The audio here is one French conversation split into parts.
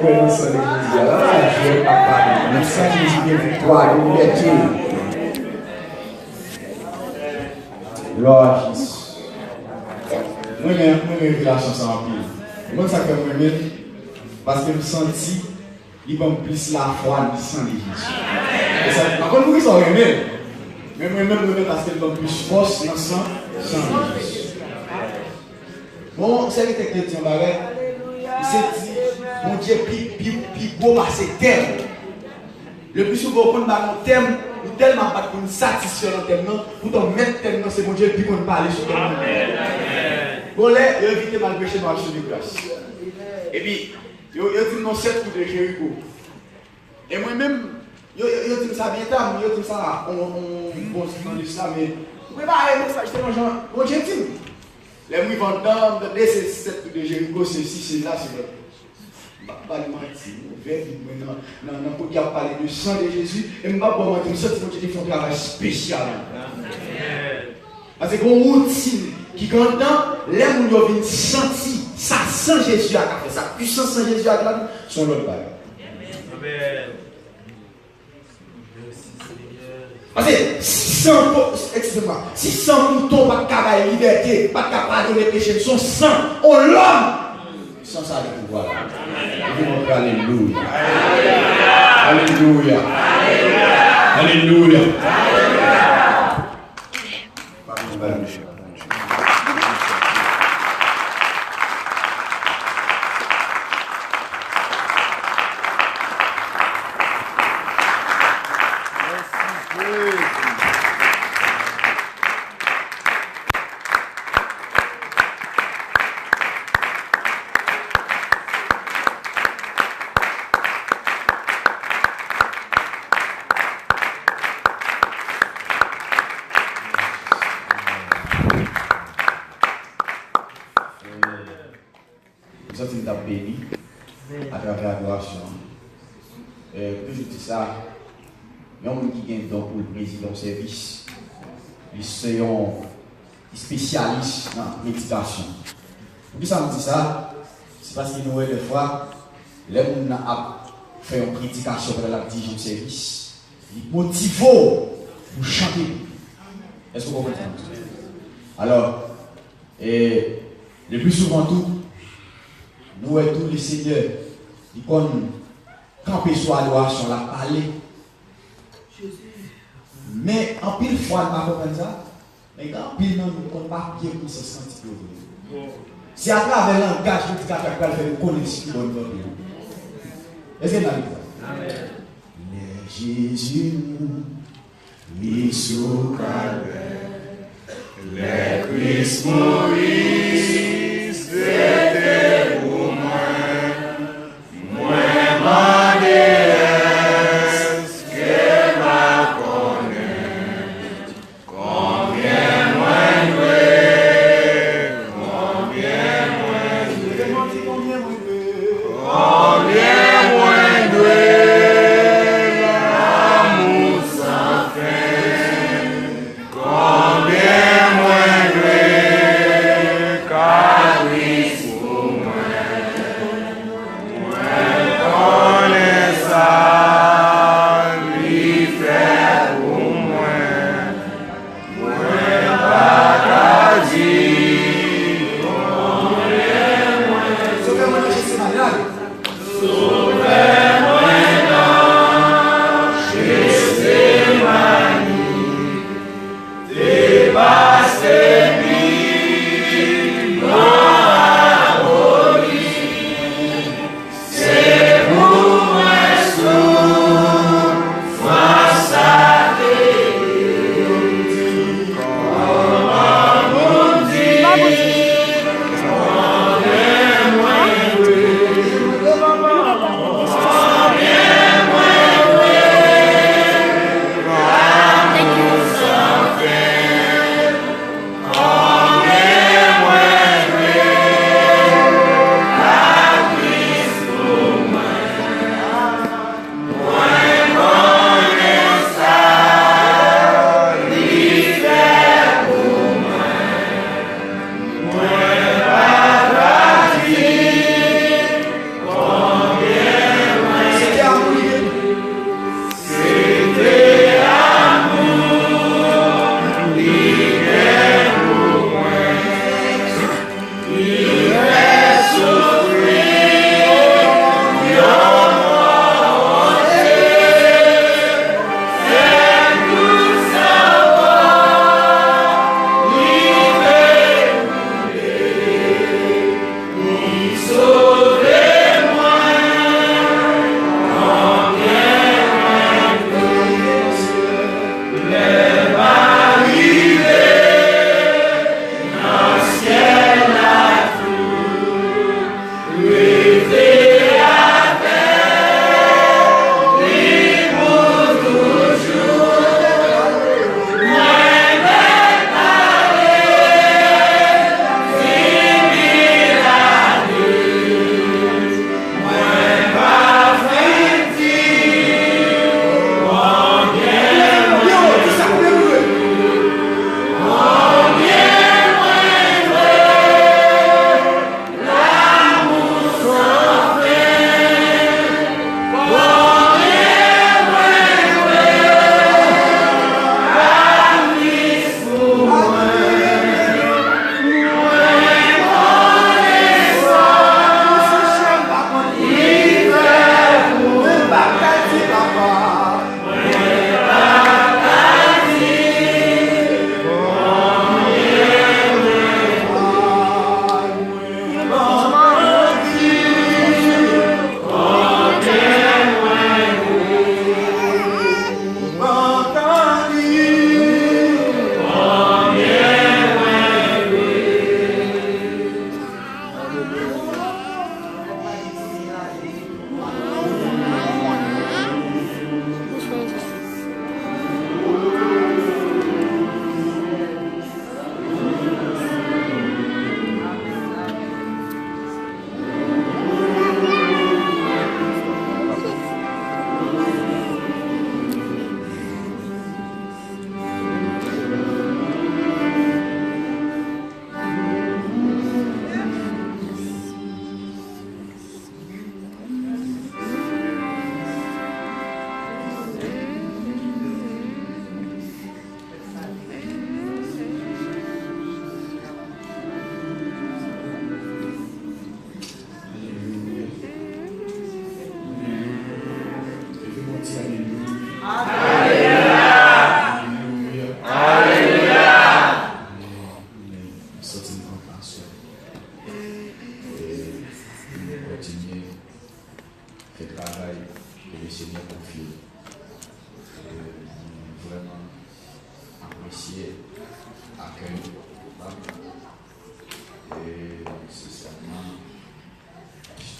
Ouais, non, ça l'église. Là, je vais pas parler. Le sang Jésus de victoire, de liberté. Gloire à Jésus. Moi-même, relation sans pile. Moi, ça fait moi-même, parce que je sens il va plus la foi du sang de Jésus. Par contre, vous qui sont remèdes, mais moi-même, parce qu'il va plus force dans le sang de Jésus. Bon, c'est que tu as dit, il s'est dit, mon Dieu, puis beau passer terme. Le plus souvent, on a un thème, nous tellement pas pour nous satisfaire dans thème, pour nous mettre thème, c'est mon Dieu, puis qu'on parle sur thème. Bon, là, il a évité mal péché dans le chemin de grâce. Et puis, il a dit non, 7 coups de Jéricho. Et moi-même, il a dit ça bien tard, il a dit ça, on se dit ça, mais, vous préparez, ça, j'étais mon Dieu, dit. Les mouilles vendants, c'est 7 coups de Jéricho, c'est 6, c'est là, c'est là. Pas de mentir, non, pour qu'il a parlé du sang de Jésus, et je ne vais pas mentir, ça, c'est qu'il faut un travail spécial. Parce que qu'on routine qui quand les gens viennent sentir ça sans Jésus à faire ça puissance sans Jésus à faire son autre bail. Parce que si sans mouton pas de liberté, pas capable de péché, son sang, on l'homme sans ça de pouvoir. Alléluia. Alléluia. Alléluia. Alléluia. À travers l'adoration. Que je dis ça, il y a un monde qui gagne donc pour le président service. Ils sont spécialistes dans la méditation. Pourquoi ça me dit ça? C'est parce que nous, des fois, les gens ont fait une prédication pour la division service. Ils motivent pour chanter. Est-ce que vous comprenez? Alors, le plus souvent tout, nous et tous les seigneurs, ils connaissent camper sur l'adoration, la parler. Mais en pile fois, on ne comprend pas ça. Mais en pile, nous ne connaissons pas bien pour se sentir. C'est à travers le langage que tu as fait une connexion. Est-ce que vous avez ça? Jésus, mis sous les Christ Maurice, c'était pour moi.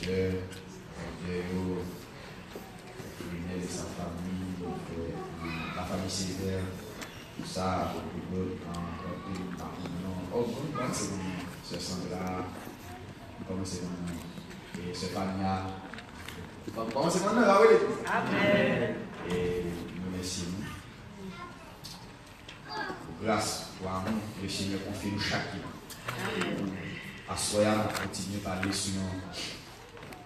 soeur, Léo, Lionel et sa famille, la famille Sévère, tout ça, c'est Sandra, comment c'est mon et c'est Fania. Comment c'est mon nom? Amen. Et nous merci. Grâce pour amour, le Seigneur confie nous chacun. À soya, on continue à parler sur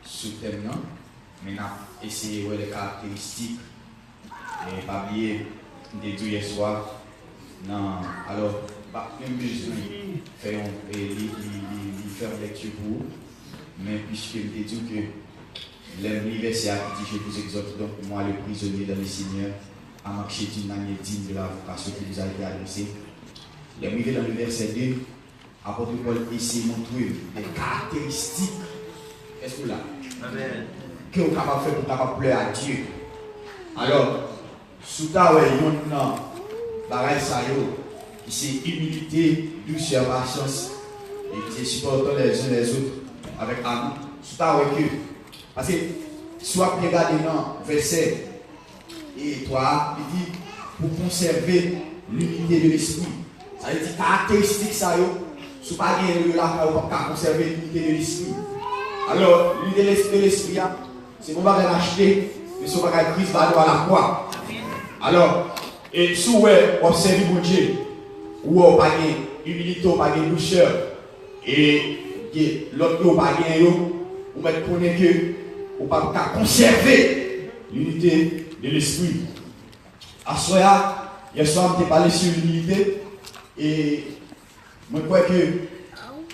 ce thème, mais on a essayé de voir les caractéristiques et pas oublier de dire hier soir. Non, alors, même besoin de faire une lecture pour vous, mais puisque je dis que l'université dit je vous exhorte donc moi le prisonnier dans le Seigneur à marcher d'une manière digne de la vocation qui vous a été adressée. L'arrivée dans le verset 2, apôtre Paul essaie de montrer des caractéristiques. Est-ce que là? Amen. Que vous êtes capable de faire pour capable plaire à Dieu. Alors, sous ta ouais, il y a un bagage qui c'est humilité, douceur, patience, et qui supportent les uns les autres avec amour. Sous ta ouais que. Parce que, soit regarder dans le verset et 3, il dit pour conserver l'unité de l'esprit. Ça veut dire caractéristique ça yo, si pas gagner le là pour conserver l'unité de l'esprit. Alors l'unité de l'esprit c'est bon pas l'acheter, mais c'est pas Christ va à la croix. Alors et si vous observez bon Dieu ou pas gagner humilité, pas gagner douceur et l'autre yo pas gagner yo, vous mettre connaître que ou pas conserver l'unité de l'esprit. À soya, hier soir, je t'ai parlé sur l'unité et je crois que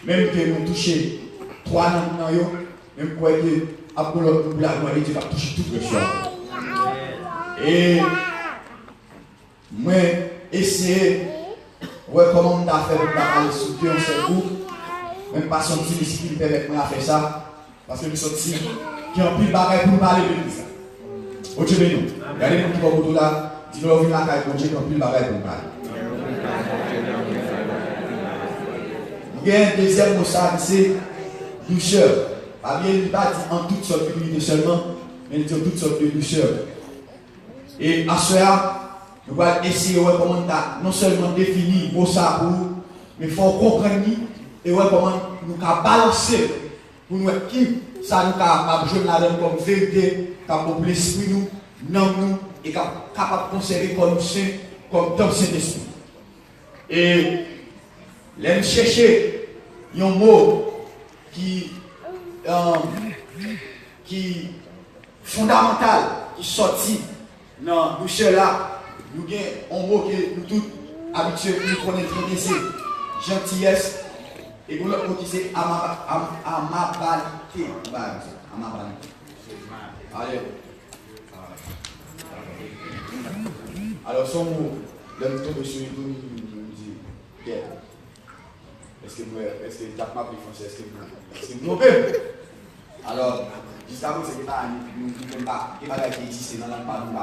même que nous touchons 3 ans, même je crois que après l'autre, la gloire de Dieu va toucher toutes les choses. Et moi, essayer de voir comment on a fait pour parler sur Dieu en ce coup, même pas sortir l'esprit qui permet de faire ça, parce que nous sommes qui ont plus de bagages pour parler de ça. Au Dieu béni. Regardez nous qui vont autour là, dis-nous ouvrir la caille pour Dieu qui ont plus de bagages pour parler. Il y a un deuxième mot ça, c'est douceur. Pas bien, il va dire en toutes sortes d'humilité seulement, mais il dit en toutes sortes de douceur. Et à cela, nous allons essayer de voir comment on a non seulement défini le mot ça pour nous, mais il faut comprendre et voir comment nous avons balancé pour nous qui ça nous a joué comme vérité, comme l'esprit nous, nous, et capable de conserver comme saint, comme dans Saint-Esprit. Et là, nous cherchons un mot qui fondamental, qui sorti dans nous là, nous avons un mot que nous tous habitués, nous connaissons très bien, c'est gentillesse. Et nous l'autre mot qui c'est amabilité. Allez. Alors son mot, l'homme tombe sur nous dit, est-ce que tu as pas pris français, est-ce que vous alors, jusqu'à vous, c'est que nous ne pouvons pas, il n'y a pas qui existe dans le pas nous.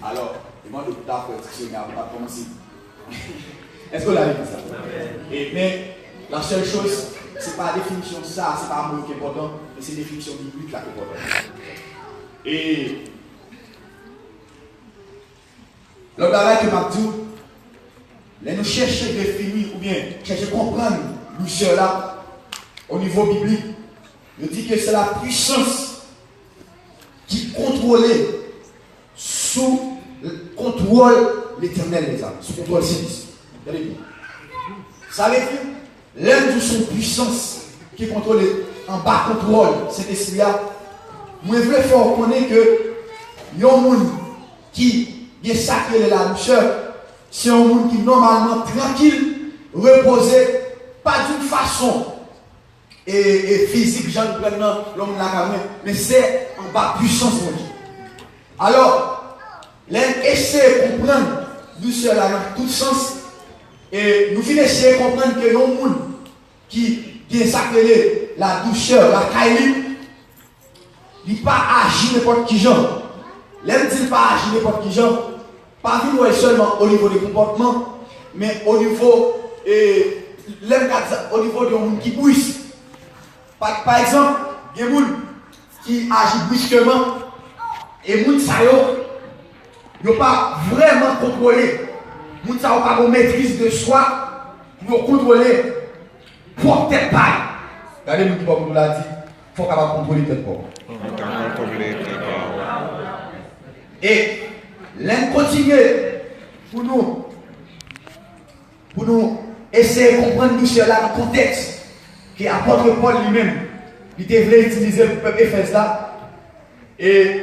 Alors, je demande au plus tard pour dictionnaire, on va commencer. Est-ce que vous l'avez dit ça? Mais la seule chose, ce n'est pas la définition de ça, ce n'est pas un mot qui est important, mais c'est la définition biblique là qui est importante. Et le bagage que m'a dit, nous chercher à définir ou bien chercher à comprendre douceur là au niveau biblique. Je dis que c'est la puissance qui contrôlait sous le contrôle l'éternel des âmes, sous le contrôle Saint-Esprit. Ça veut dire l'un de son puissance qui contrôle en bas contrôle cet esprit-là. Moi, je voulais faire reconnaître que il y a un monde qui est sacré la douceur, c'est un monde qui normalement tranquille, reposé, pas d'une façon et physique, j'en prends l'homme là, mais c'est en bas puissance. Alors, l'essayer de comprendre douceur là dans tout sens, et nous finissons essayer de comprendre que y a un monde qui est sacré la douceur, la caille, il n'est pas agir n'importe qui genre. L'aime dit pas agir n'importe qui genre, pas vivre seulement au niveau des comportements, mais au niveau au niveau de monde qui bouille. Par exemple, il y a des gens qui agissent brusquement et les gens ne sont pas vraiment contrôlés. Les gens n'ont pas une maîtrise de soi pour contrôler pour tête paille. Regardez, nous qui nous l'a dit, il faut capable contrôler tête paille. Et l'un continuer pour nous essayer de comprendre cela dans le contexte que l'apôtre Paul lui-même, il devait utiliser pour le peuple Éphèse là. Et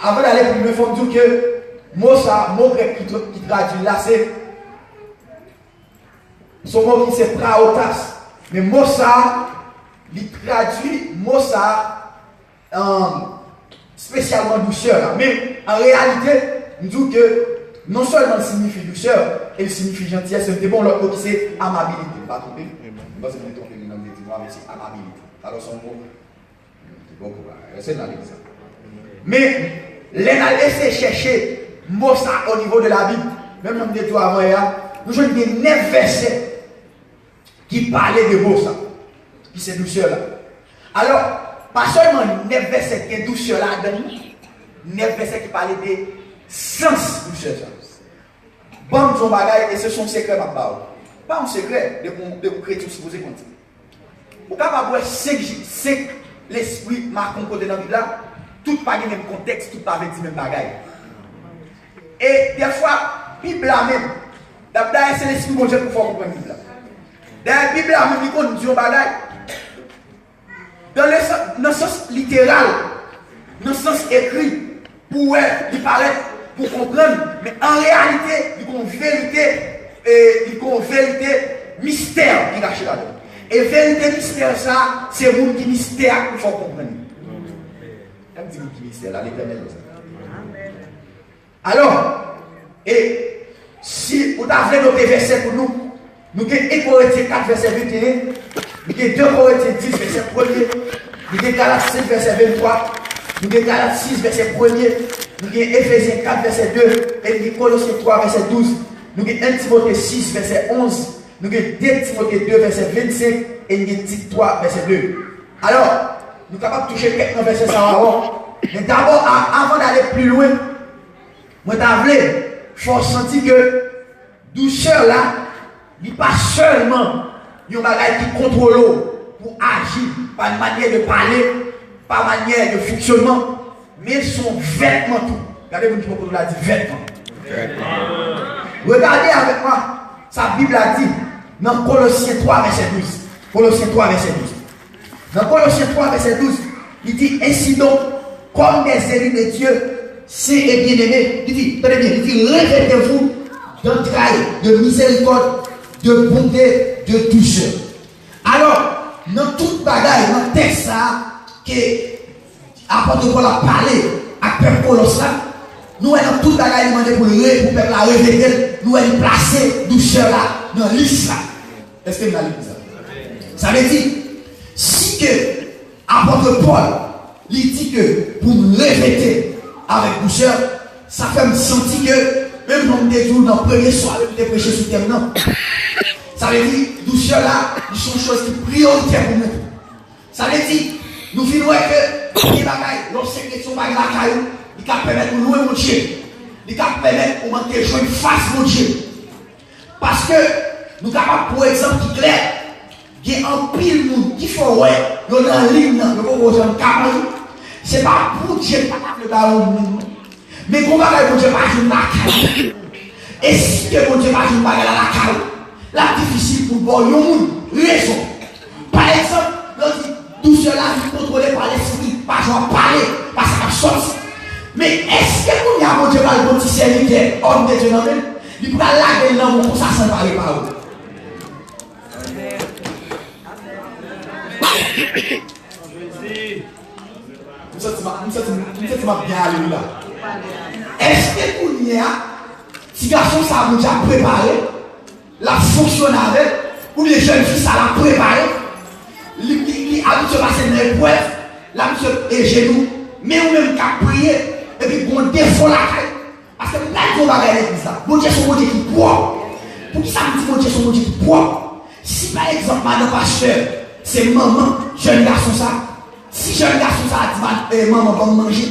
avant d'aller plus loin, il faut dire que mot grec qui traduit là, c'est son mot qui c'est praotas. Mais mot ça, il traduit mot ça spécialement douceur là. Mais en réalité, nous disons que non seulement il signifie douceur, il signifie gentillesse, c'est bon, l'autre mot c'est amabilité. Pas tromper. Parce que vous trompez le nom de Dieu, mais c'est amabilité. Alors son mot, c'est bon, c'est dans l'exemple. Mais l'on a laissé chercher mot ça au niveau de la Bible. Même comme des toi avant hier, nous avons des 9 versets qui parlaient de mots ça, qui c'est douceur là. Alors, pas seulement 9 versets qui est douceur là, 9 versets qui parlaient de sens douceur ça. Bon, son bagage, et ce sont secrets ma parole. Pas un secret de vous créer tout ce que vous avez compté. Vous pouvez avoir 5 l'esprit marquant côté dans la Bible là, tout pas dans le même contexte, tout pas avec le même bagage. Et des fois, la Bible là même, d'abord c'est l'esprit bon Dieu pour faire comprendre la Bible là. Dans la Bible là même, il dit un bagage. Dans le sens littéral, dans le sens écrit, pour il paraît pour comprendre, mais en réalité, il y a une vérité, il y a une vérité mystère qui est caché là-dedans. Et vérité mystère, ça, c'est vous qui mystère qu'il faut comprendre. Quand je dis qui mystère, là, l'éternel. Alors, et si vous avez noté verset pour nous, nous avons 1 Corinthiens 4, verset 21, nous avons 2 Corinthiens 10, verset 1er, nous avons Galates 5, verset 23, nous avons Galates 6, verset 1er, nous avons Ephésiens 4, verset 2, et nous avons Colossiens 3, verset 12, nous avons 1 Timothée 6, verset 11, nous avons 2 Timothée 2, verset 25, et nous avons Tite 3, verset 2. Alors, nous sommes capables de toucher quelques versets avant. Mais d'abord, avant d'aller plus loin, moi, il faut sentir que douceur là, il n'est pas seulement un bagage qui contrôle pour agir par une manière de parler, par manière de fonctionnement, mais son vêtement tout. Regardez-vous qui vous l'a dit, vêtement. Regardez avec moi, sa Bible a dit dans Colossiens 3, verset 12. Colossiens 3, verset 12. Dans Colossiens 3, verset 12, il dit ainsi donc, comme des élus de Dieu, saints et bien-aimés, il dit, tenez bien, il dit, revêtez-vous d'entrailles, de miséricorde, de bonté, de douceur. Alors, dans toute bagaille, dans le texte, que l'apôtre Paul a parlé à peuple Colosse, nous avons toute bagaille demandé pour le peuple à revêter, nous avons placé douceur là, dans l'île là. Est-ce que vous avez dit ça? Ça veut dire, si que l'apôtre Paul, il dit que pour nous revêter avec douceur, ça fait me sentir que, même dans des jours, dans le premier soir, nous avons prêché sous thème, non? Ça veut dire, douceur là, ils sont choses qui prioritaires pour nous. Ça veut dire, nous finissons que les bagailles, lorsque les gens bagailles la caillou, ils peuvent permettre de louer mon Dieu. Ils peuvent permettre de manquer de jouer face mon Dieu. Parce que nous sommes capables, pour exemple, qui clair, il y a un pile monde qui faut ouais, il y a un ligne, il y a un camarade. Ce n'est pas pour Dieu qui le ballon, mais comment pour Dieu pas jouer la caillou. Et si pour Dieu pas jouer la caillou, là, difficile pour voir le monde, raison. Par exemple, tout cela est contrôlé par l'esprit, pas genre parler, parce que ça sorti. Mais est-ce que nous avons Dieu par le petit serviteur, homme de Dieu, il pourra laver l'homme pour ça sans parler par eux. Nous sommes bien allés là. Est-ce que nous y a, si garçon ça a déjà préparé, la fonctionne avec, ou les jeunes filles ça l'a préparé, qui a habitué à passer dans l'épreuve, là, monsieur est genoux, mais ou même qu'à prier, et puis qu'on défend la caille. Parce que là, il faut pas l'église là. Bon Dieu, c'est mon Dieu qui boit. Pour qui ça me dit mon Dieu, c'est mon Dieu qui boit. Si par exemple, madame pasteur, c'est maman, jeune garçon ça. Si jeune garçon ça dit maman va manger,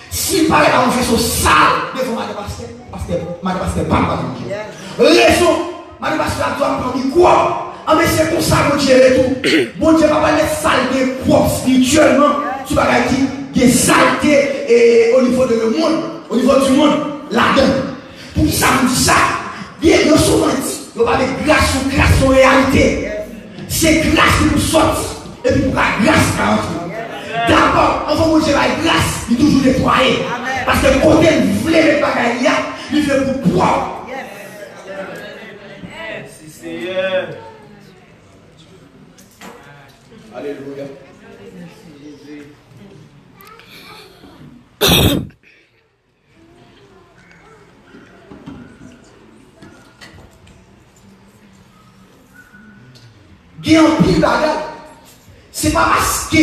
s'il paraît qu'on fait son sale devant madame pasteur, parce que madame pasteur pas manger. Raison, madame pasteur doit prendre quoi? Ah mais c'est pour ça que Dieu est tout. Bon Dieu va pas laisser saleté propre spirituellement. Tu vas dire des saletés au niveau de le monde, au niveau du monde, là-dedans. Pour ça, on dit ça. Bien, nous souvent dit, nous parlons de grâce en réalité. C'est grâce qui nous sort. Et puis pour la grâce qui entre. D'abord, avant que Dieu ait grâce, il est toujours nettoyé. Parce que quand il voulait le bagaille, il fait pour propre. Alléluia. Il y a un pile bagarre. Ce n'est pas parce que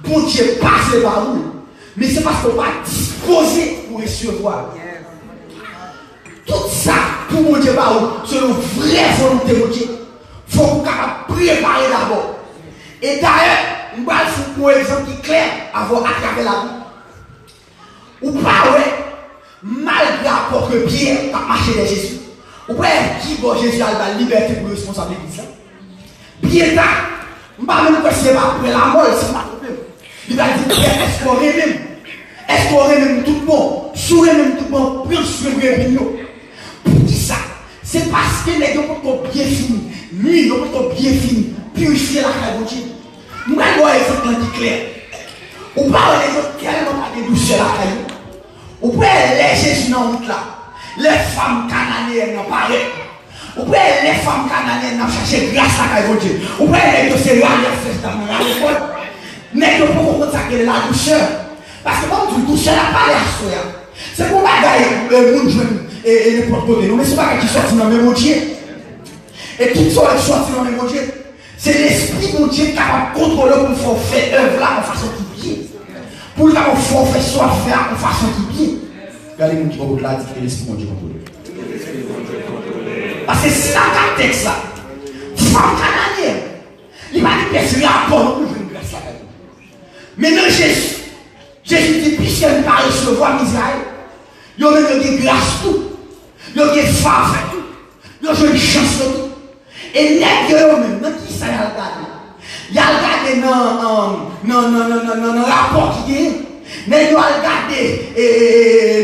bon Dieu passe par vous, mais c'est parce qu'on va disposer pour recevoir. Tout ça, pour mon Dieu par vous, selon vraie volonté de Dieu, il faut qu'on préparer d'abord. Et d'ailleurs, on va vous un exemple qui est clair avant d'attraper la vie. Ou pas, ouais, malgré l'apport que Pierre a marché de Jésus, ou pas, qui bon Jésus a la liberté pour responsable de l'Église. Pierre, je ne sais pas si c'est après la mort, c'est pas le problème. Il va dire, Pierre, est-ce qu'on aurait même? Est-ce qu'on aurait même tout bon? Souris même tout bon, puis on se fait pour qui ça? C'est parce que les gens ont bien fini, lui, ils ont bien fini, purifier la caille. Nous avons un exemple qui clair. Ou pas les gens tellement pas de douceur la caille. Ou pas les Jésus dans la route là. Les femmes cananéennes n'ont pas rien. Ou pas les femmes cananéennes n'ont cherché grâce à la caille. Ou pas les gens c'est là, l'école. Mais il faut qu'on consacre la douceur. Parce que quand tu douceur, la pas la soya. C'est pour bagaille le monde jeune et le porte-côté. Mais c'est pas qui sortent dans le même Dieu. Et tout ça qui sortent dans le même Dieu. C'est l'esprit de Dieu qui est capable de contrôler pour faire œuvre là en façon qui bien. Pour le faire soit faire en façon qui bien. Regardez mon qui va là dit que l'esprit de Dieu contrôle. Parce que si la texte là, femme canadienne, il m'a dit que c'est rapport pour une grâce à elle. Maintenant Jésus dit puisque elle ne pas recevoir Israël, il y a même des grâces tout, il y a des faveurs tout, il y a une chance tout. Et les gens même, dans qui ça y a regardé? Il y a regardé dans le rapport qui est. Mais il y a regardé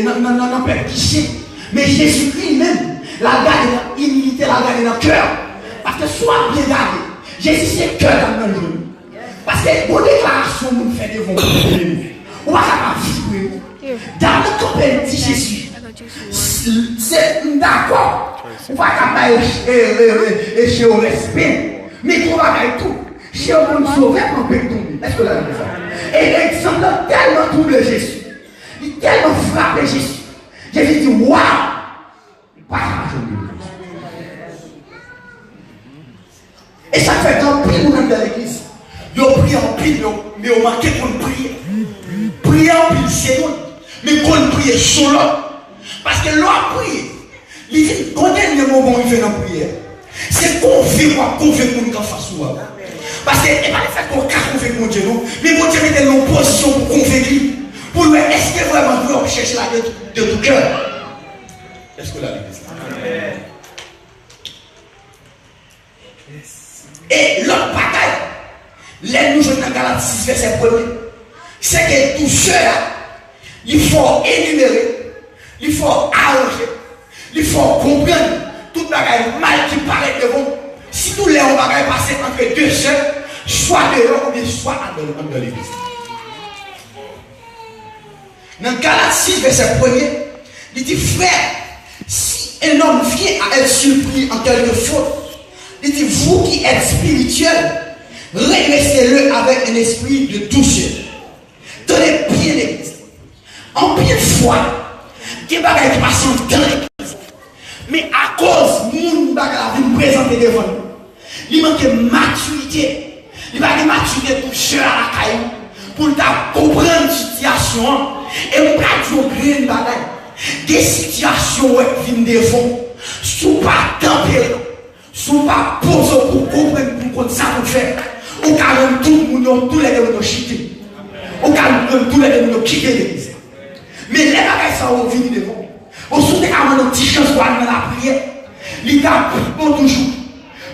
dans le peuple qui sait. Mais Jésus-Christ même, la regardé dans l'humilité, la regardé dans le cœur. Parce que soit bien gardé, Jésus c'est le cœur dans le genou. Parce que pour déclaration, nous fait devant nous. On va pas vibrer. Dans le temps, il dit Jésus. C'est d'accord. On va pas chez au respect. Mais on va faire tout. Chez au monde sauvé, on peut tomber. Est-ce que la Bible ça? Et l'exemple a tellement troublé Jésus. Il a tellement frappé Jésus. Jésus dit waouh! Pas et ça fait qu'en pile, nous même dans l'église. Ils ont prié en pile, mais on manquait qu'on prie. Prier en pile, c'est nous. Mais qu'on prie solo. Parce que l'on a prié. Il dit, quand il y a un moment où il fait la prière, c'est qu'on fait quoi, qu'on fait qu'on nous en fasse soi. Parce que, et pas le fait qu'on fait mon Dieu, non, mais mon Dieu met dans une position pour qu'on fait lui. Pour lui, est-ce que vraiment nous on cherche la tête de tout cœur? Est-ce que la Bible dit ça? Et l'autre bataille, les nous jeunes dans Galates 6, verset 1er, c'est que tout cela, il faut énumérer, il faut arranger. Il faut comprendre tout le mal qui paraît devant. Si tous les hommes bagaille passer entre deux sœurs, soit dehors ou bien soit dans l'église. Dans Galates 6, verset 1er, il dit frère, si un homme vient à être surpris en quelque faute, il dit vous qui êtes spirituels, redressez-le avec un esprit de douceur. Tenez bien l'église. En bien foi, des bagailles qui passent dans l'église. Mais à cause de mon bagage vous présenter devant nous, il manque de maturité. Il manque de maturité pour chercher à la caille, pour comprendre la situation. Et on pas toujours créer une bagaille. Des situations qui viennent devant, sous pas tempérer, sous pas poser pour comprendre pour ça pour faire. Ou quand tout le monde, tous les démons chuté. Ou quand tous les démons quitté l'église. Mais les bagages ça vont venir devant. Au souté quand on a une petite chance pour aller dans la prière, il y a bon toujours.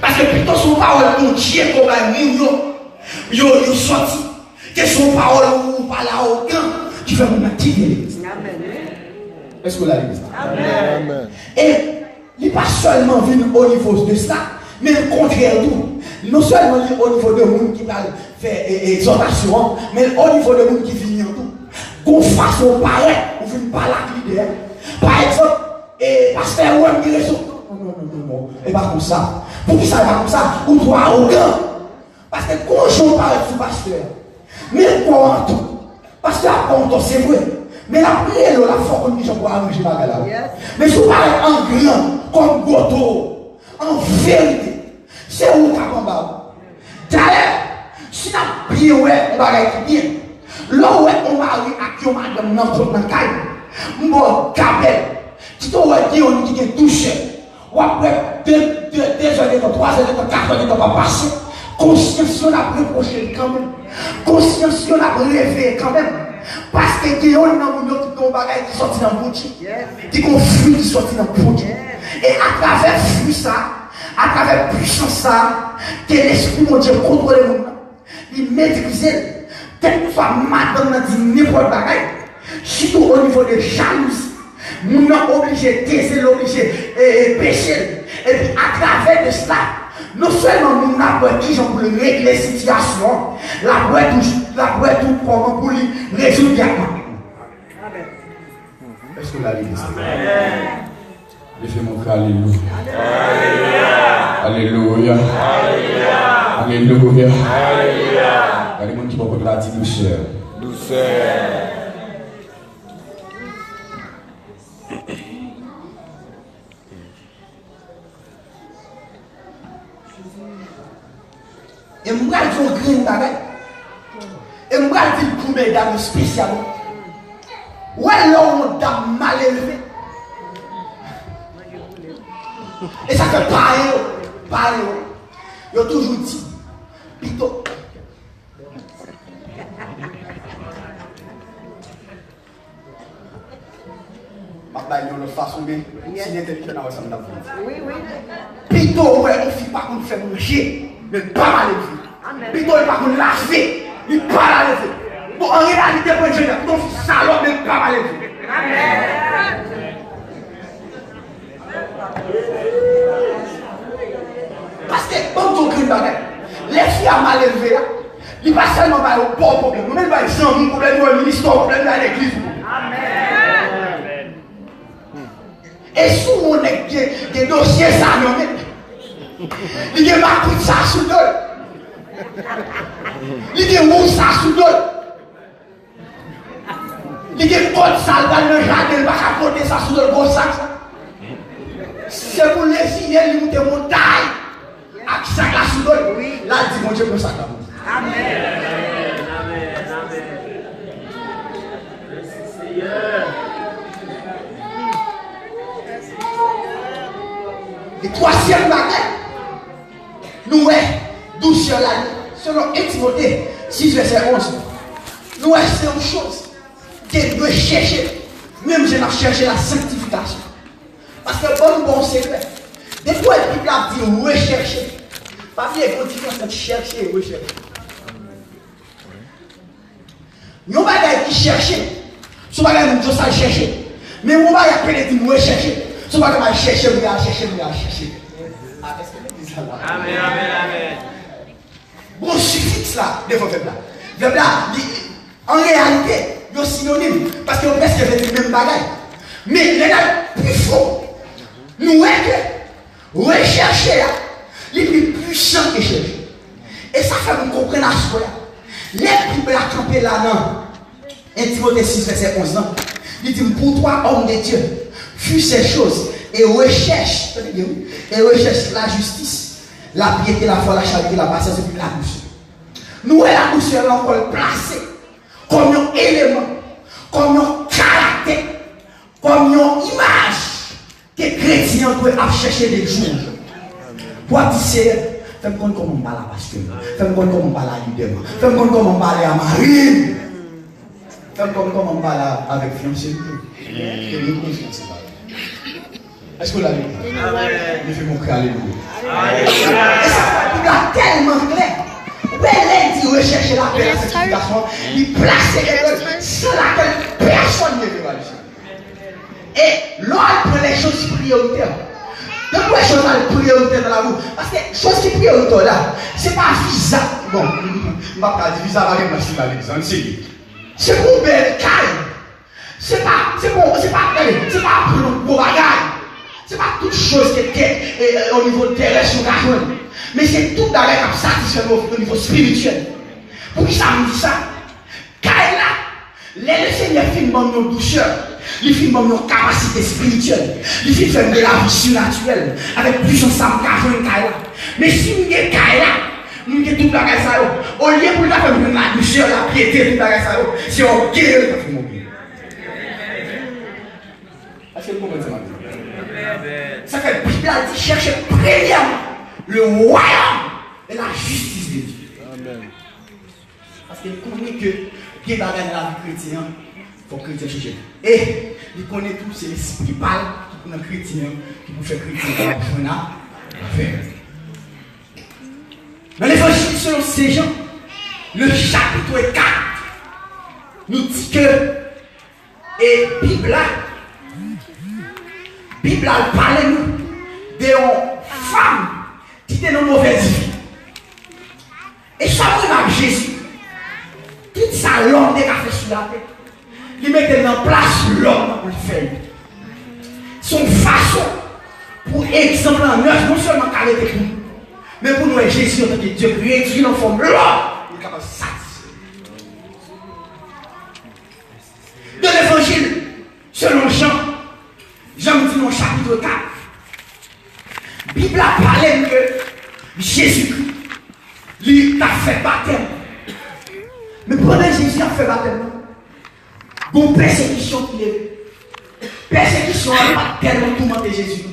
Parce que plutôt son parole, mon Dieu, comme un yo sorti, que son parole ou pas là aucun, tu vas me quitter l'église. Est-ce que vous l'avez dit? Amen. Et il n'est pas seulement venu au niveau de cela, mais le contraire tout. Non seulement au niveau de monde qui va faire exhortation, mais au niveau de monde qui vient tout. Qu'on fasse au pareil, on ne vient pas la l'idée. Par exemple, pasteur Ouem qui résout. Non. Et pas comme ça. Pour qui ça n'est pas comme ça? Ou toi arrogant. Parce que quand je parle sur pasteur, mais quoi en tout? Pasteur a compte, c'est vrai. Mais la prière, la force qu'on dit, je peux arranger la galère. Mais si vous parlez en grand, comme Goto, en vérité, c'est où tu as combat. D'ailleurs, si tu as prié, on va être bien. Là où on va aller à qui on va dans notre caille, mon cabel, si tu as dit, on dit que touché, ou après 2 heures, 3 heures, 4 heures, on va passer. Conscience, on a reproché quand même. Conscience, on a rêvé quand même. Parce que il y a un homme qui sorti dans le boutique, qui ont fruit qui sorti dans le boutique. Et à travers fruit ça, à travers puissance ça, que l'esprit mon Dieu contrôle le monde, il maîtrise, quel que soit madame dit n'importe quoi, surtout au niveau de jalousie, nous sommes obligés de taiser, obligés de pécher. Et puis à travers de cela, non seulement nous avons qui pour régler les situations, la boîte tout comment pour lui résoudre directement. Est-ce que vous l'avez dit? Amen. Laissez-moi alléluia. Alléluia. Alléluia. Alléluia. Il y a des gens qui vont la dire douceur. Douceur. Et moi, je vais dire un et moi, je vais dire pour mes dames spécialement. Où est l'homme dame mal élevé? Et ça fait pareil. Il a toujours dit, plutôt. Je vais façon de si l'intelligence dans ensemble d'avant. Oui. Plutôt, ouais, on fait pas qu'on fait manger, mais pas mal élevé. Plutôt, il pas qu'on laver, il pas mal élevé. Bon, en réalité, pour Dieu, on fait salope, mais pas mal élevé. Amen. Parce que, comme ton crime bagage, les filles à mal élevé, ils ne pas seulement au bon problème, nous même pas les gens, nous problème au ministère, problème à l'église. Amen. Et sous mon nez, des dossiers, ça non, il y a ma coupe ça sous deux. Il y a où ça sous deux. Il y a code ça dans le jardin, il va apporter ça sous le gros sac. C'est pour les filles, ils montent des montagnes. Avec ça là sous deux. Là, dit mon Dieu, pour ça. Amen. Et troisième bagage, nous douceur la nuit, selon 1 Timothée 6, verset 11. Nous c'est une chose que nous chercher, même je n'ai cherché la sanctification. Parce que bon secret, des fois la Bible a dit rechercher. Pas bien continuer à chercher et rechercher. Nous bagage qui chercher, ce bagage nous doit chercher. Mais mon bagage appelle dit rechercher. Ce n'est pas que je cherche, Amen. Bon, suffixe là, devant le peuple là. En réalité, il y a synonyme, parce qu'on presque fait le même bagage. Mais les gars, plus fort, nous rechercher là, les plus puissants que chercher. Et ça fait nous comprendre la chose. Les Bibles à camper là, non. 1 Timothée 6, verset 11, non. Il dit, pour toi, homme de Dieu, fuis ces choses et recherche la justice, la piété, la foi, la charité, la patience et la douceur. Nous, la douceur est encore placée comme un élément, comme un caractère, comme une image que les chrétiens doivent chercher des jours. Pour dire, Fais-moi comprendre comment on parle à pasteur. Fais-moi comprendre comment on parle à leader. Fais-moi comprendre comment on parle à Marine. Fais-moi comprendre comment on parle avec fiancé. Est-ce que vous l'avez dit? Il fait mon cœur, alléluia. Et ça va tellement clair. Elle dit rechercher la paix, la sanctification, il place les sans laquelle personne ne peut réaliser. Et l'on prend les choses prioritaires. De quoi les choses prioritaires dans la vie? Parce que les choses qui sont prioritaires là, ce n'est pas visa. Bon, je ne vais pas dire visa, je vais pas dire c'est pour belle caille. C'est pas pour gros bagaille. Ce n'est pas toute chose qui est au niveau terrestre ou carrément. Mais c'est tout dans les satisfaire au niveau spirituel. Pour qui ça me dit ça? Car là, le Seigneur filme nos douceur, il filme nos capacités spirituelles, il filme de la vie surnaturelle, avec puissance à me là. Mais si nous avons là, nous avons tout la ça. Au lieu pour faire la douceur, la piété, tout la ça, c'est ok. Est-ce que vous comprenez ça? Ça fait que la Bible a dit chercher premièrement le royaume et la justice de Dieu. Amen. Parce qu'il connaît que Dieu va gagner la vie chrétienne, il faut que chrétien cherche. Et il connaît tout, c'est l'esprit pâle qui pour un chrétien, qui pour faire chrétien, on a faire. Dans l'évangile selon ces gens, le chapitre 4 nous dit que, et Bible a parlé nous de femmes qui étaient dans mauvaise vie. Et ça va Jésus. Tout ça, l'homme qui a fait sur la tête. Il mettait en place l'homme pour le faire. Son façon, pour exemple en œuvre, non seulement carré pour nous, mais pour nous, Jésus, en tant que Dieu, réduit en forme l'homme, il est capable de satisfaire. Dans l'évangile, selon Jean me dit dans le chapitre 4, la Bible a parlé que Jésus-Christ, lui, a fait baptême. Mais pendant que Jésus a fait baptême, il y a une persécution qui est. Persécution n'a pas tellement tourmenté Jésus.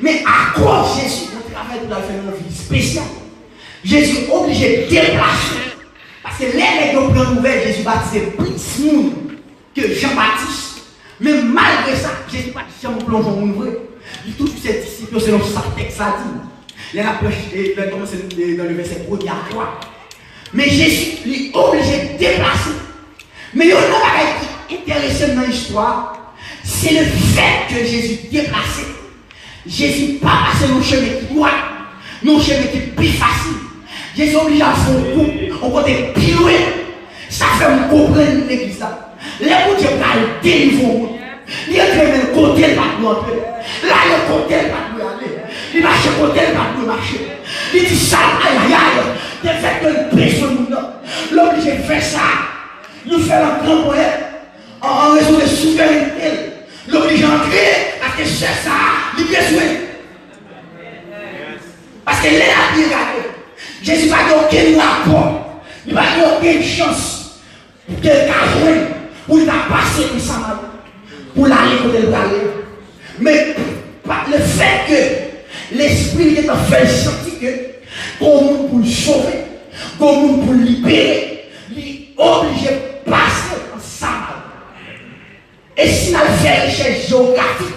Mais à cause de Jésus, on travaille pour la faire une vie spéciale. Jésus est obligé de déplacer. Parce que les gens qui ont nouvelle, Jésus baptisé plus de monde que Jean-Baptiste. Mais malgré ça, Jésus pas jamais plongé en vrai. Il touche ses disciples selon sa texte a dit. Il a commencé dans le verset 1er à 3. Mais Jésus lui est obligé de déplacer. Mais il y a un chose qui est intéressant dans l'histoire, c'est le fait que Jésus déplacé. Jésus n'a pas passé nos chemin qui droit, nos chemin qui est plus facile. Jésus est obligé à faire un coup, on côté piroué. Ça fait me comprendre l'église là. Les gens qui ont délivrer. Il y a le côté de nous entrer. Là, le côté de nous aller. Il marche côté de nous marcher. Il dit ça, aïe aïe aïe. Il fait que le sur nous. L'obligé de faire ça. Nous faisons un grand poète en raison de souveraineté. L'obligé d'entrer parce que c'est ça, il est besoin. Parce que là, Jésus n'a aucun rapport. Il n'a aucune chance pour quelqu'un pour il a passé pour ça, pour l'aller côté de l'aller. Mais le fait que l'esprit est en fait sentir que comme pour le sauver, comme pour le libérer, il est obligé de passer en ça. Et si nous faisons recherche géographique,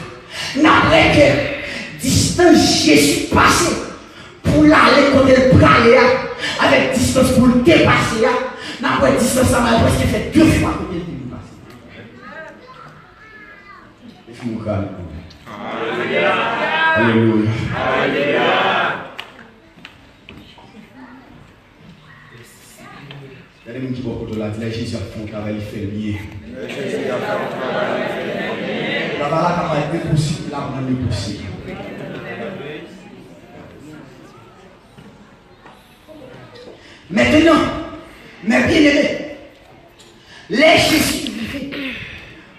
nous avons que distance Jésus passé pour l'aller côté de l'aller avec distance pour le dépasser, nous avons distance à mal parce qu'il fait 2 fois côté de Alléluia. Alléluia. Alléluia. Il y a des gens qui vont là, Jésus a fait un travail, il fait lié. La balade va être possible, là, on est possible. Maintenant, mais bien aimé, les Jésus,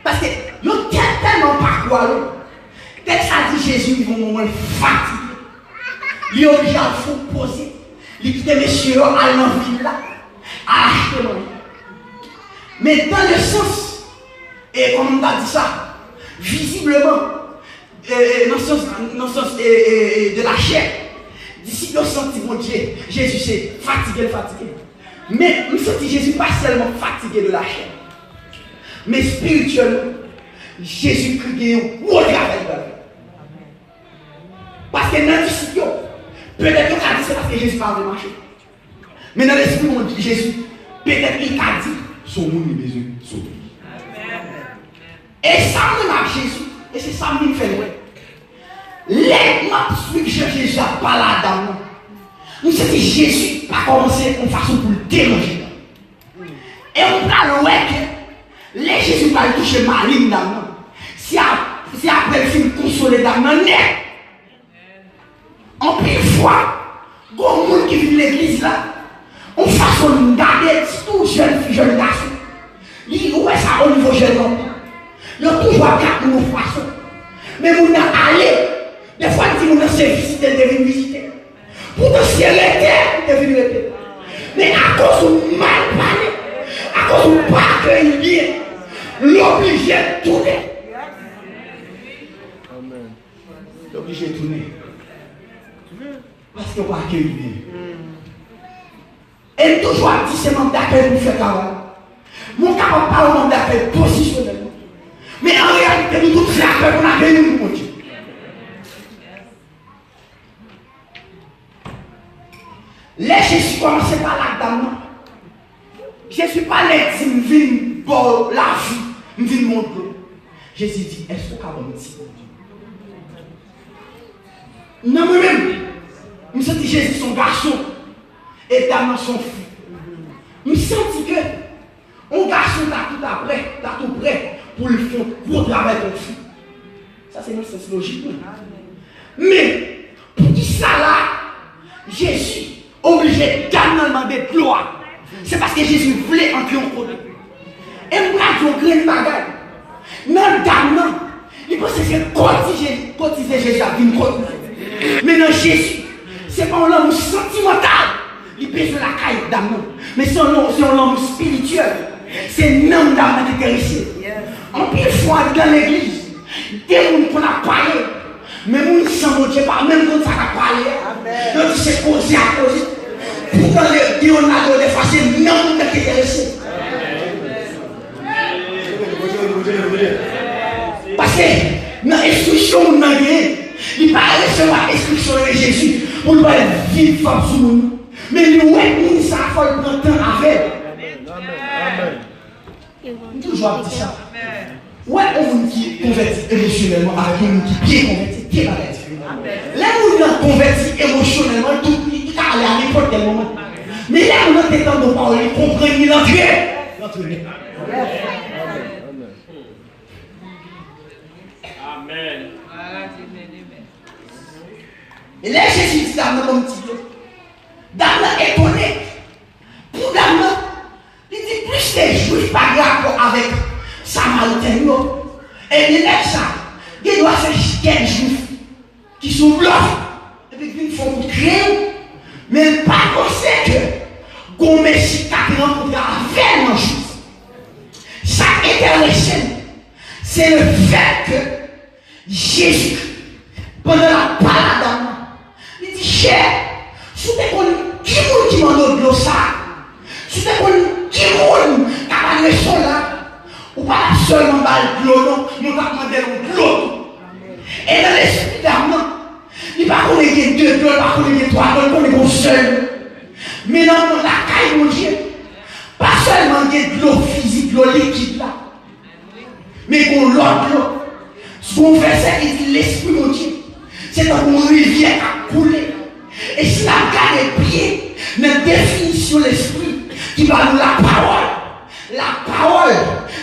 parce que nous sommes tellement pas quoi. Dès que ça dit Jésus, ils vont moment fatigué. Il est obligé à se poser. Il quitte messieurs à l'envie là, à acheter l'envie. Mais dans le sens, et comme on a dit ça, visiblement, dans le sens de la chair, D'ici nous senti mon Dieu, Jésus c'est fatigué. Mais nous senti Jésus pas seulement fatigué de la chair, mais spirituellement, Jésus-Christ est un gros travail. Parce que dans la discussion, peut-être qu'on a dit c'est parce que Jésus parle de marcher. Mais dans l'esprit de Jésus, peut-être qu'il a dit son monde est besoin de sauver. Et ça me marche Jésus, et c'est ça qui me fait ouais. Les gens qui cherchent Jésus à parler à Adam. Nous savons que Jésus a commencé en façon pour le déranger. Et on parle ouais que les Jésus va toucher Marie d'Adam. Si après le film consoler d'Adam, en plus fois, il y a des gens qui vivent l'église là, on façon de garder tout jeune fille, jeune garçon. Ils ont ça au niveau jeune homme. Ils ont toujours gardé nos façons. Mais on a allé. Des fois, on dit que c'est visiter, devine visiter. Pourtant, si elle était, devine rester. Mais à cause de mal parler, à cause de pas accueillir bien, l'obligé de tourner. L'obligé de tourner. Parce qu'on va accueillir bien. Et toujours dit c'est mon d'accueil pour faire travail. Mon capable pas au nom d'accueil positionnellement. Mais en réalité, nous tous faire accueil pour accueillir nous, mon Dieu. Les Jésus commençait par la dame. Je ne suis pas l'intime, je viens pour la vie, je viens mon dos. Jésus dit, est-ce que vous avez dit? Non, moi-même, je sens que Jésus son garçon et dame son fils. Je sens que un garçon est tout prêt pour le faire gros travail pour le fils. Ça, c'est une sens logique. Mais, pour qui ça là, Jésus obligé de demander de gloire. C'est parce que Jésus voulait entrer en problème. Et moi, je suis un grand bagage. Non, dame, il pense que c'est cotiser Jésus à une côte. Mais non, Jésus, c'est pas un homme sentimental. Il pèse la caille d'âme. Mais c'est un homme spirituel. C'est un homme d'âme qui est intéressé. En plus, fois dans l'église, des gens qu'on a parlé. Mais nous, sans mon Dieu, pas même quand ça a parlé. Donc, c'est causé à cause. Pourtant, les Leonardo, des fois, c'est non qui est intéressé. Parce que dans l'instruction, on a gagné. Il va recevoir l'instruction de Jésus pour nous vivre femme sur nous. Mais nous, nous, ça faut prendre temps avec. Toujours dit ça. Ouais, on qui convertit émotionnellement avec un qui bien converti, qui est pas là, on a converti émotionnellement, tout qui peut aller à n'importe quel moment. Mais là, on a des temps de parler, comprendre l'entrée. Amen. Et là, Jésus dit dans mon petit peu. Dame est étonné. Pour Dame, il dit plus les Juifs par rapport avec Samaritains. Et il est ça. Il doit faire quelques Juifs qui sont blancs. Et puis ils font créer. Mais pas qu'on sait que Goméchi qui rencontre avec nos Juifs. Ça intéressant. C'est le fait que Jésus, pendant la parade, il dit cher, si tu es qui m'a donné de ça, si tu es qui m'a donné de là, ou pas seulement de l'eau, nous avons demandé de l'eau. Et dans l'esprit d'Armand, il n'y a pas qu'on ait deux, il n'y a pas qu'on ait trois, il n'y a pas qu'on ait seul. Mais dans la caille, mon Dieu, pas seulement de l'eau physique, l'eau liquide là, mais qu'on l'autre l'eau. Ce qu'on fait, c'est que l'esprit, mon Dieu, c'est comme une rivière qui a coulé. Et si la garde pied, la définition de l'esprit, qui va nous la parole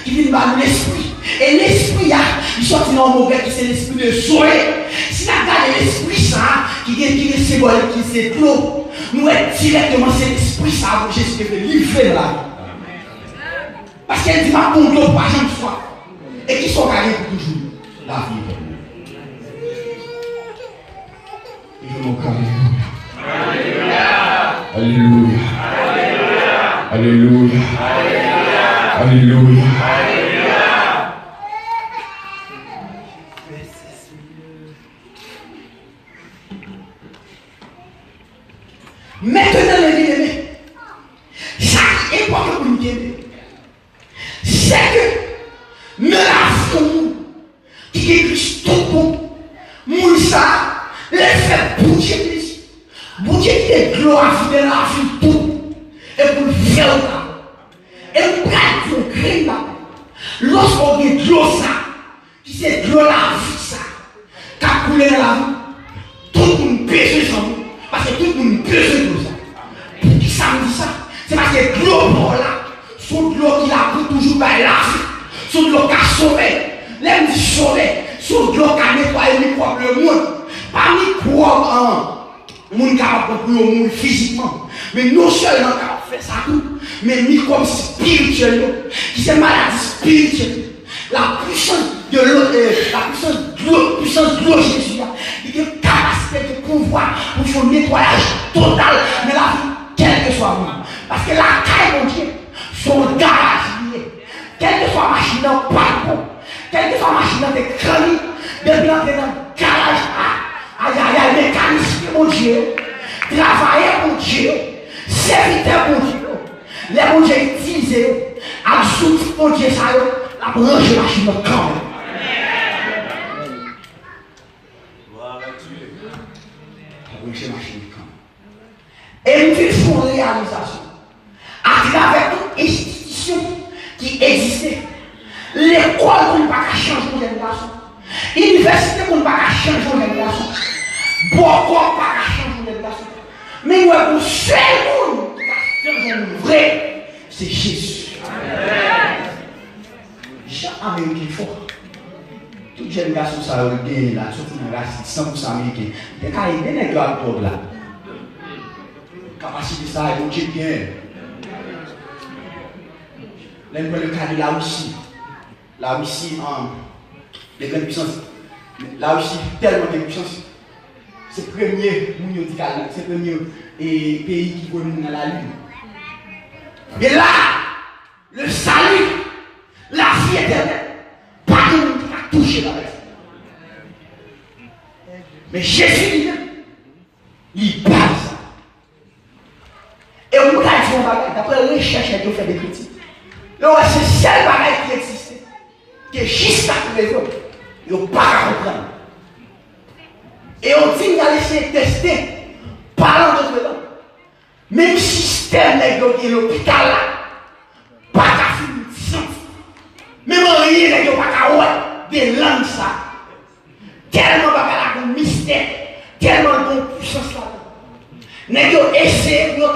qui vient nous l'esprit. Et l'esprit, il sort dans mon cœur, c'est l'esprit de Zoé. Si la garde l'esprit, ça, qui est symbolique, qui c'est l'eau, nous est directement c'est l'esprit, ça, pour Jésus qui veut livrer là. Parce qu'elle dit, ma compte, pas jamais fois. Et qui sont gagnés pour toujours. La vie. Et je m'en Alléluia. Alléluia. Alléluia. Alléluia. Maintenant, les bien-aimés, ça qui est important pour nous aider, c'est que nous avons qui est tout bon, nous ça, les fait bouger, bouger qui est gloire dans la vie tout, et pour le faire là. Et nous prenons un cri là. Lorsqu'on dit de l'eau ça, qui c'est de l'eau la vie ça, qui a coulé dans la vie, tout le monde besoin de ça, parce que tout le monde besoin de ça. Pour qui ça me dit ça? C'est parce que de l'eau pour là, sous de l'eau qui a pris toujours par la vie, sous de l'eau qui a sauvé, l'aime sauvé, sous de l'eau qui a nettoyé le microbe le monde, pas microbe le monde capable de le monde physiquement, mais non seulement capable de faire ça tout, mais microbe spirituel, qui c'est maladie spirituelle. La puissance de l'eau, la puissance de l'eau Jésus, il a une capacité de pouvoir pour son nettoyage total de la vie, quel que soit le monde. Parce que la caille, mon Dieu, son garage lié, quelle que soit la machine en parcours, quelle que soit la machine en crâne, depuis l'entrée dans le garage, aïe, mécanicien, mon Dieu, travailleur, mon Dieu, serviteur, mon Dieu, les mon Dieu utilisés, à souffle, mon Dieu, ça la branche de machine quand même. La branche de machine quand même. Et nous faisons réalisation à travers toute institution qui existait. L'école qu'on ne peut pas changer mon génération. L'université qu'on ne peut pas changer mon génération. Beaucoup ne pas changer mon génération. Mais nous avons un seul monde qui a changé le vrai, c'est Jésus. Jean américain fort. Toute génération ça a gagné là, surtout dans la race 100% américain. Il y a des nègres à l'époque là. Capacité ça, ils vont dire bien. Là, nous prenons le cas de la Russie. La Russie, des grandes puissances. La Russie, tellement de puissance. C'est le premier mondial, c'est le premier pays qui voit dans la Lune. Et là, le salut, la vie éternelle, pas de monde qui a touché la reste. Mais Jésus lui-même, il parle ça. Et on a dit un bagage, d'après la recherche qui ont fait des critiques. Donc c'est le seul bagage qui existait, que jusqu'à tous les autres, ils n'ont pas à comprendre. Et on dit qu'il a laissé tester, parlant d'autres langues. Même système de l'hôpital là, pas qu'à finir de sens. Même rien n'est pas qu'à des langues ça. Tellement pas de mystère, tellement de puissance là. N'est pas essayer de nous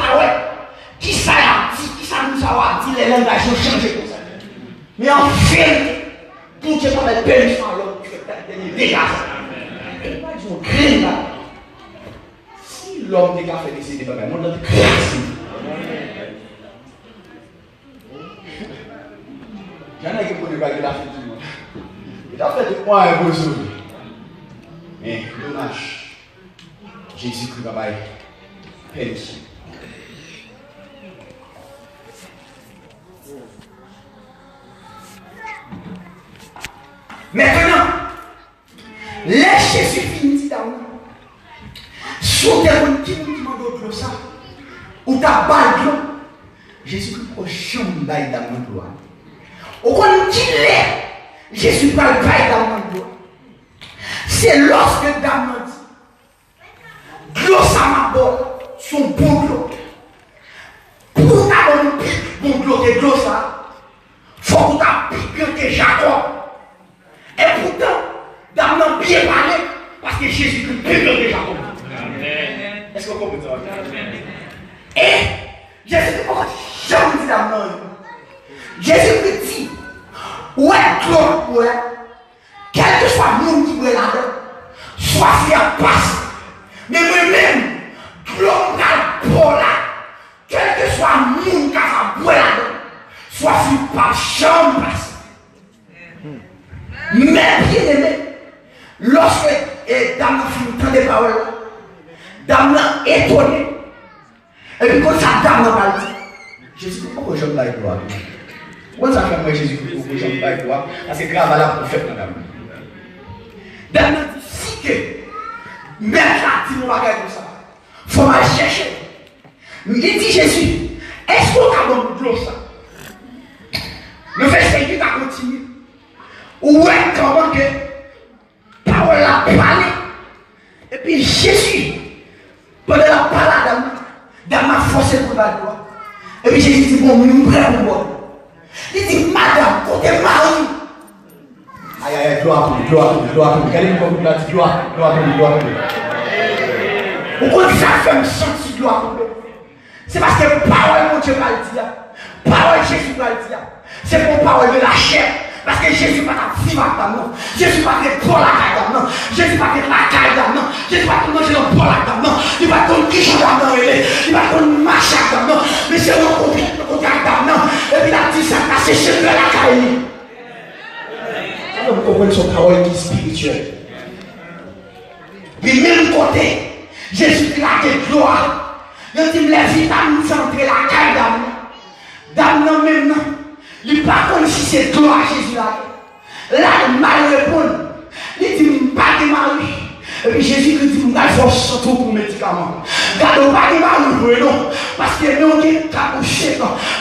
qui ça a dit, qui ça nous a dit, les langages ont changé comme ça. Mais en fait, pour que ça ait permission à l'autre, tu fais déjà ça. Ils ont créé là. Si l'homme n'est qu'à faire décider, on a créé. Il y en a qui ne connaissent pas que la fête du monde. Il a fait de moi un beau jour. Mais dommage, Jésus-Christ va faire permission. Maintenant, laisse Jésus finir dans nous. Sur des gens qui nous demandent de ça, ou ta balle de l'eau, Jésus-Christ prochain bail dans mon doigt. Au contraire, qui l'est, Jésus parle bail dans mon doigt. C'est lorsque Dame dit, l'eau ça m'a bon, son bon l'eau. Pour ta bonne l'eau de l'eau ça, faut que tu aies piqué Jacob. Et pourtant, Dame n'a bien parlé, parce que Jésus-Christ piqué Jacob. Est-ce qu'on comprend ça? Et Jésus-Christ, jamais dit Dame. Jésus-Christ dit, ouais, toi, ouais. Quel que soit le monde qui est là-dedans, soit faire passe. Mais moi-même, l'homme qui est là, quel que soit le monde qui est là-dedans, soit faire par chambre passe. Mais bien aimé, lorsque Dame a fini de des paroles, Dame a étonné. Et puis quand ça Dame a parlé, Jésus, pourquoi je me baille toi? Pourquoi ça fait moi Jésus, pourquoi je me baille toi? Parce que grave à la prophète, madame. Dame a dit, si que, même là, si mon bagage comme ça, il faut aller chercher Il dit Jésus, est-ce qu'on a bon de l'eau ça? Le verset 8 a continué. Ouais, comment que parole a parlé. Et puis Jésus, pendant la parole dans ma force pour la gloire. Et puis Jésus dit, bon, nous prêts pour moi. Il dit, madame, côté Marie. Aïe, aïe, gloire, regardez-moi comme il a dit, gloire. Pourquoi ça fait me sentir gloire? C'est parce que parole, mon Dieu va le dire. Parole, Jésus va le dire. C'est pour parole de la chair. Parce que Jésus pas ta fille non. Jésus pas que pour la caille non. Jésus pas que la caille non. Jésus pas que manger dans pour la non. Il va qu'on quiche dans il va qu'on marche non. Mais c'est un contact non. Et puis la dit ça c'est chez la caille. Ça vous comprenez son parole qui est spirituelle. Mais même côté Jésus a de gloire. Il dit les vitamines sont entre la caille d'âme non même non. Il n'est pas comme si c'est toi Jésus là. Là, il mal répond. Il dit, pas de mari. Et puis Jésus lui dit, il faut surtout pour médicaments. Gardez pas de mari, non. Parce que nous, on est capuché.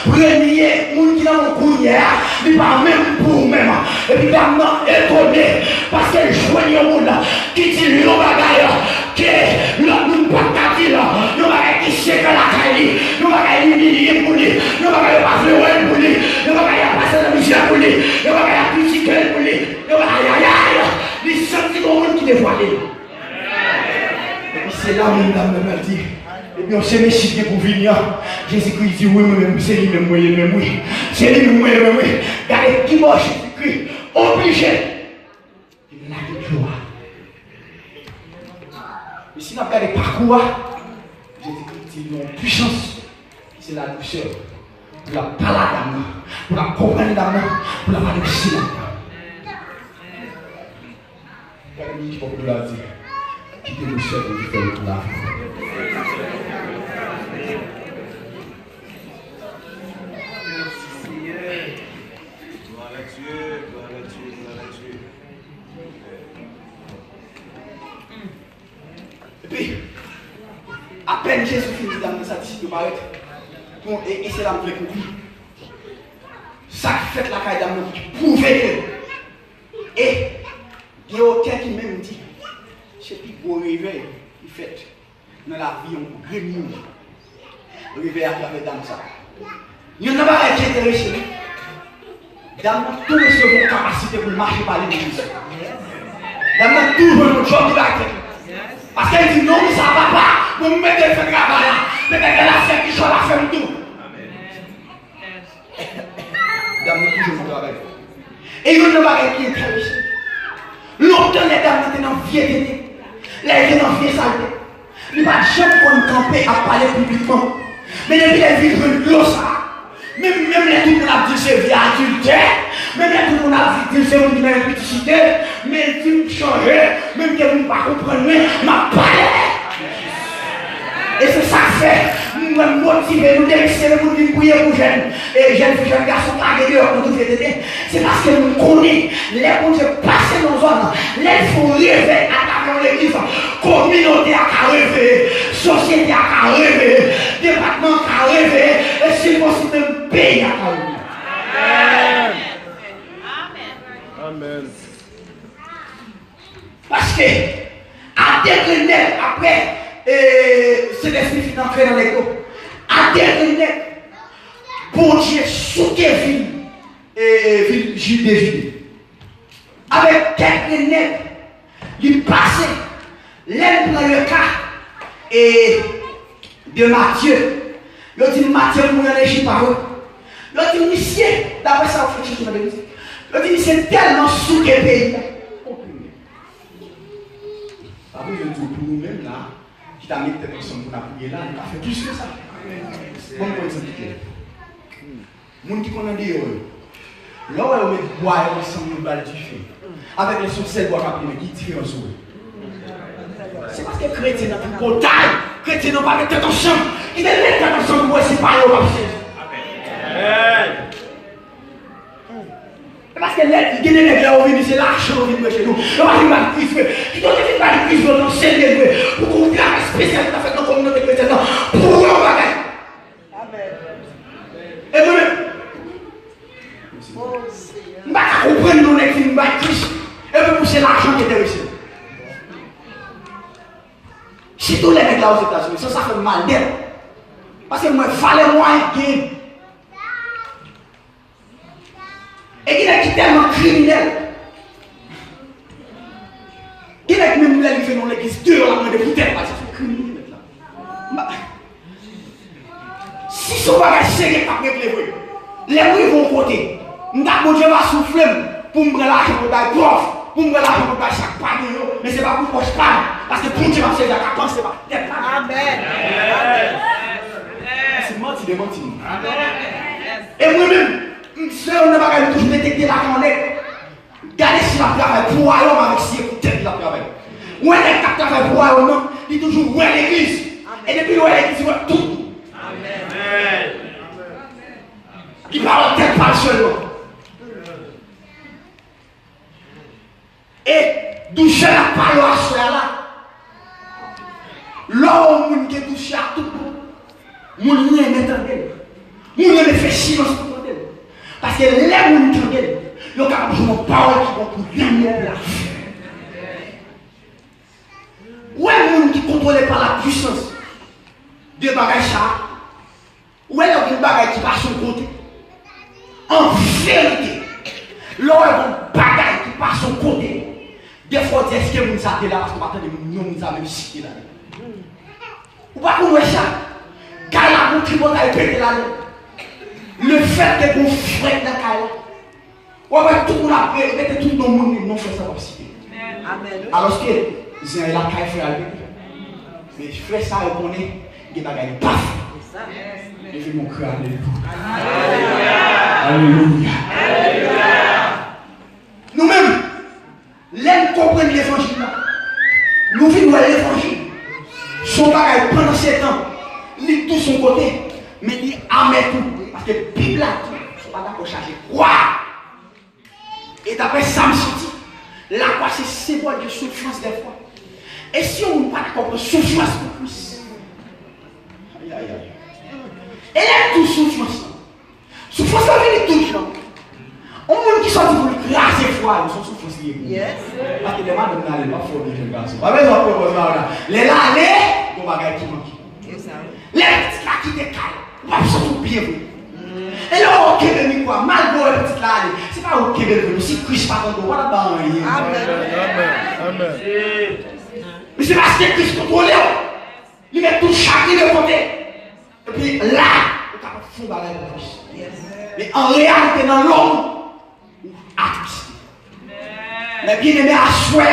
Premier, nous qui avons couvert, il pas même pour même. Et puis maintenant, étonné. Parce que je joigne au monde qui dit, nous, bagaille, que nous, pas dire, nous, bagaille qui sait que la caille, nous, bagaille humilier pour lui, nous, bagaille pas faire pour lui, nous, bagaille passer la misère pour lui, nous, bagaille critiquer pour lui, nous, bagaille, il sentit au monde qui dévoile. Et puis c'est là même dame me dit. Et puis on s'est méchité pour venir. Jésus-Christ dit oui, même c'est lui-même, moi-même, oui. C'est lui-même, moi-même, oui. Regardez qui va Jésus-Christ, obligé. Il a de gloire. Mais si on a regardé parcours, Jésus-Christ dit une puissance. C'est la douceur. Pour la parler d'âme, pour la comprendre d'âme, pour la parler de silence. Regardez qui va vous dire. Qui est le chef de faire pour la Et puis, à peine Jésus finit dans sa discipline de Marie, et c'est là que je vous ça fait la caille d'amour qui prouvait que. Et il y a aucun qui même dit. C'est plus beau réveil, il fait dans la vie, on grille le réveil à travers dame ça. Il n'y en a pas qui est intéressé. Dame a tout recevoir capacité pour marcher par l'église. Dame a tout votre job de la tête. Parce qu'elle dit non, mais ça ne va pas. Vous me mettez le travail là. Mais elle a fait qui soit la femme tout. Dame a toujours mon travail. Et il n'y en a pas qui est intéressé. Longtemps les dames étaient dans vie éternelle. Les gens ont fait ça. Il va jamais camper à parler publiquement. Mais depuis les villes de l'eau, ça. Même les tout le monde a dit c'est vie adultère. Même les tout le monde a dit c'est une impudicité. Mais tu me changes. Même que vous ne pas comprendre, m'a parlé. Et c'est ça que fait. Nous nous motiver, nous délaisser, nous dire prier pour jeunes. Et jeunes garçons qui dehors pour tout faire. C'est parce que nous connaissons les gens qui passent dans nos zones. Les font rêver à travers l'église. Communauté à rêver. Société à rêver. Département à rêver. Et si possible, même pays à rêver. Amen. Parce que, à dernier après, c'est l'esprit qui est entré dans l'écho. À dernier, pour Dieu, sous tes villes, ville Judée. Avec quelques nègres, il passait, l'aide dans le cas de Matthieu. Il dit Matthieu, vous n'allez pas par eux. Il dit monsieur, d'après ça, vous faites sur l'église. Il dit c'est tellement sous quel pays. Après, je dis pour nous-mêmes là, qui t'a mis des personnes pour la prier là, il a fait plus que ça. Bon, pour expliquer. Les gens qui connaissent des heureux, là où on met bois ensemble, une balle du feu, avec les sourcils bois capillés, qui tirent en sous. C'est parce que les chrétiens n'ont plus de taille, les chrétiens n'ont pas de tête en chambre, ils ne mettent pas en chambre pour essayer de parler au marché. Parce que les gens qui ont venu, c'est l'argent qui vient chez nous. On va dire que Christ, qui doit être Christ dans le ciel, pour qu'on ait un spécial qui a fait dans la communauté chrétienne, pour qu'on bagaille. venir battre Christ et puis pousser l'argent qui était reçu. Si tous les mecs là aux États-Unis, ça fait mal d'elle. Parce que moi, il fallait moi un game. Et qui est tellement criminel. Qui est même là, il fait dans l'église 2 ans de bouteilles, parce que c'est criminel là. Si ce bagage sérieux pas réglé, les bruits vont côté. Mon Dieu va souffler pour me prendre l'argent pour faire prof, pour me prendre l'argent pour faire chaque pas de l'eau. Mais ce n'est pas pour poche pas. Parce que pour Dieu va faire la capacité, c'est pas tête. Amen. C'est menti de mentir. Et moi-même, si on n'a pas toujours détecté la connecte, regardez si la travail pour aller avec si écoutez la travail. Où est-ce que la travail pour aller non? Il est toujours où est l'église. Et depuis où est l'église, il voit tout. Amen. Qui parle tête pas seulement. Et doucher la parole à soi là. L'homme qui est douché à tout le monde, il est maintenant. Il est fait silence pour moi. Parce que les gens qui ont dit, ils ont besoin de paroles qui vont pour gagner la vie. Où est le monde qui est contrôlé par la puissance de bagages? Où est le bagage qui passe sur le côté? En vérité, l'homme est bagage qui passe sur le côté. Des fois, est-ce que vous êtes là parce que maintenant, nous avons cité là. Ou pas qu'on voit ça? Car la boutique va répéter là. Le fait que vous faites la caille, on va tout le monde après, tout le monde non fait ça comme cité. Alors que j'ai la caille fait aller. Mais je fais ça et on est des bagages paf. Et je mon cœur, alléluia. Nous-mêmes, l'aime comprendre l'évangile là. Nous vivons l'évangile. Son bagage pendant 7 ans, il tout son côté, mais il amet tout. Parce que la Bible a dit, je ne suis pas d'accord charger quoi. Et d'après Sam City, la croix c'est symbole de souffrance des fois. Et si on n'est pas d'accord pour souffrance pour plus. Aïe aïe aïe. Elle est toute souffrance. Souffrance ça vient de tout le temps. On monde qui sont pour le craser foi, ils sont souffrance liée. Yes. Parce que les gens n'allaient pas faire des jeunes garçons. Pas besoin de proposer là. Les là aller, on va gagner qui manque. Les petits là qui décalent, on va surtout bien vous. Et là, ok, mais quoi, mal beau le petit là, c'est pas ok, mais si Christ pas dans le droit là-bas. Amen. Mais c'est parce que Christ contrôle, il met tout chacun de côté. Et puis là, on peut fond dans la Christ. Mais en réalité, dans l'homme, à Christ. Mais bien aimé à soi,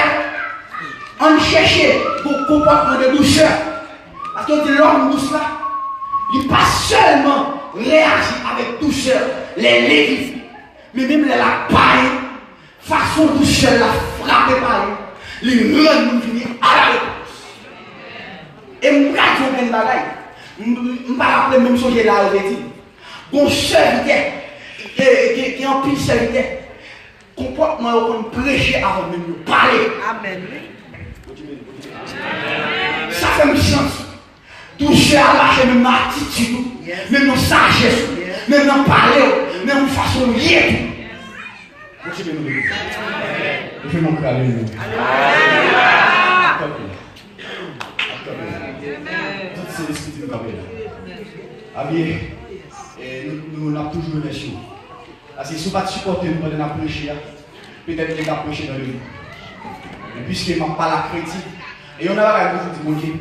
on cherche pour comportement de douceur. Parce que l'homme douce là, il pas seulement réagit avec douceur les lévites, mais même les la paille, façon douceur la frapper par lui, les rend nous venir à la réponse. Et je ne sais pas si bagaille, je ne sais pas rappeler même chose là au dit. Bon serviteur qui est en pile serviteur, comportement qu'on prêcher avant même de parler. Amen. Ça fait une chance. Douceur à marcher même dans l'attitude, même dans la sagesse, même dans le parler, même dans la façon de lire. Je fais mon cœur, alléluia. C'est l'esprit de Gabriel. Ah bien, nous avons toujours des choses. Parce que si vous ne supportez pas pendant la prêcher, peut-être que vous allez prêcher dans le livre. Et puisque je ne parle pas la critique, et on a la vous dit,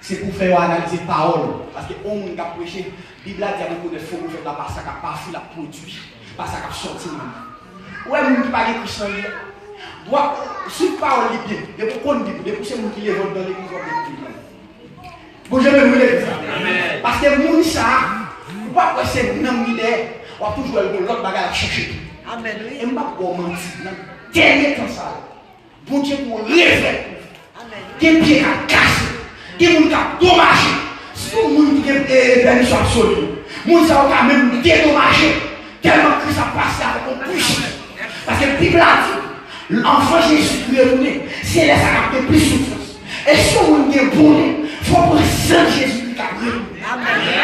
c'est pour faire analyser parole. Parce que on a prêché, la Bible a dit à beaucoup de faux prophètes là, parce qu'à pas fait la produit, parce qu'à sorti même. Ouais, mon qui parle de Christ, doit, si parole est bien, de pourquoi on dit, de pousser mon qui est dans l'église de bon, je vais vous le dire. Parce que mon ça, pourquoi c'est une homme idée, on va toujours aller l'autre bagarre à chercher. Amen. Et je ne vais pas mentir. Dernier temps ça, bon Dieu pour révéler. Des pieds à casser. Des gens qui ont dommagé. Si vous avez une permission absolue, vous avez même dédommagé. Tellement que ça passe avec un puissance. Parce que la Bible a dit, l'enfant Jésus qui est retourné, c'est là ça a plus souffrance. Et si vous avez bonheur, il faut prendre Saint Jésus qui a retourné.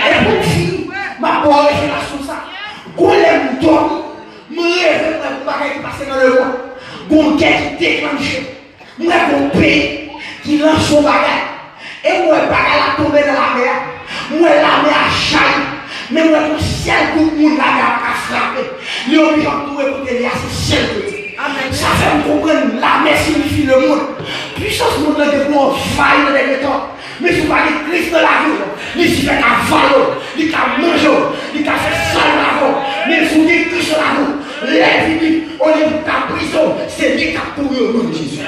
Et pour finir, ma bonne révélation ça. Quand les moutons, me révèlent pour ne pas passer dans le monde. Gon guerre qui déclenche. Moi, mon pays qui lance son bagage. Et moi, bagage a tombé dans la mer. Moi, la mer a chaillé. Mais moi, le ciel, tout le monde la mer a frappé. Les obligés de tout écouter, c'est ciel. Ça fait me comprendre, la mer signifie le monde. Puissance monde là, que pour faille dans les temps. Mais si vous parlez de Christ de la vie, il s'y fait un valo, il a mangé, il a fait ça la vie. Mais si vous dites Christ de la vie, les vies, au lieu de ta prison, c'est lui qui a pourri au nom de Jésus.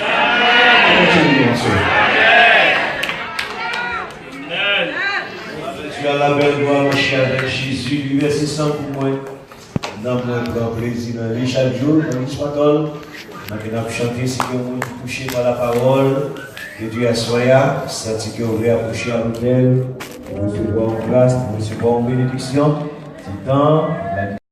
Tu as la belle gloire, mon cher, avec Jésus, lui verset 100 pour moi. Dans mon grand plaisir, chaque jour, dans l'histoire, on a chanté, c'est que vous touché par la parole, que Dieu a soyé, c'est que vous avez approché à l'hôtel, vous recevoir en grâce, vous recevoir en bénédiction. C'est temps,